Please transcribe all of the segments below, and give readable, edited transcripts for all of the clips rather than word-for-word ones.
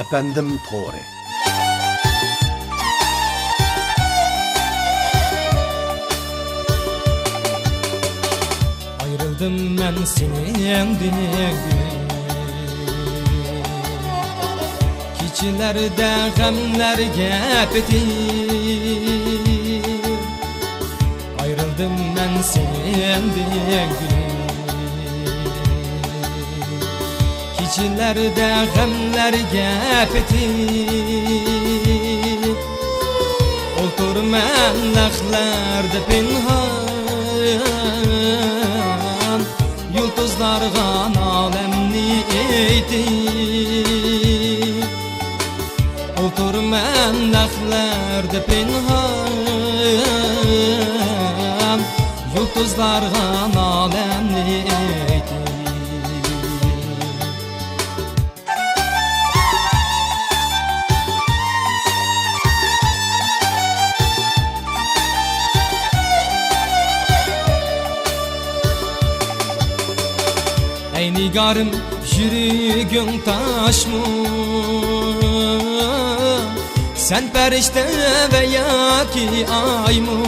Efendim Tori. Ayrıldım ben senden Keçilerde gamlar gepti. Ayrıldım ben senden Keçilerde gamlar gepti. Oturman dağlarda pinhan, yıldızlarga alemni eyti. Oturman dağlarda pinhan, yıldızlarga alemni eyti. Ey nigarım yürügün taş mı? Sen perişte veya ki ay mı?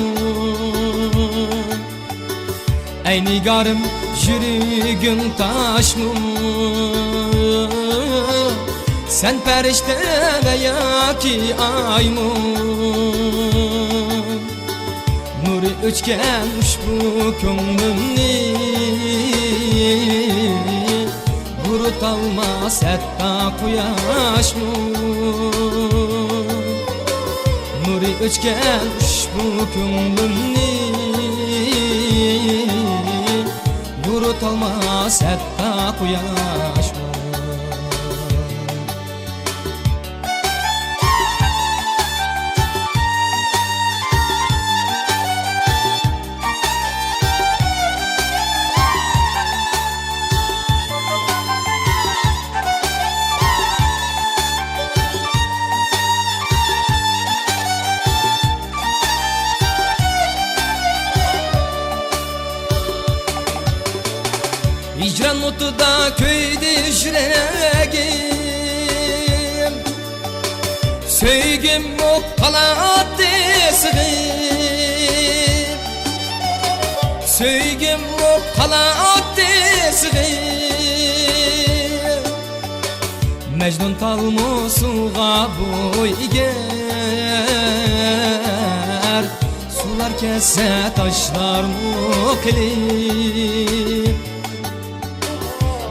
Ey nigarım yürügün taş mı? Sen perişte veya ki ay mı? Nuri öçken bu könglimni Vurutalmaz hatta kuyaş mı? Nuri öçken bu könglimni Vurutalmaz hatta kuyaş mı? Hicran mutuda köyde yüreğim, söygüm o kalattı sığım. Söygüm o kalattı sığım. Mecnun talmusuğa boy ger, sular kesse taşlar muklim.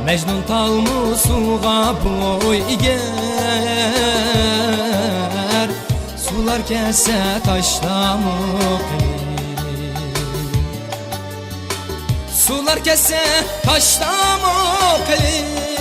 Mecnun talmusuğa boy ger, sular kesse taşlar muklim. Sular kesse taşlar muklim.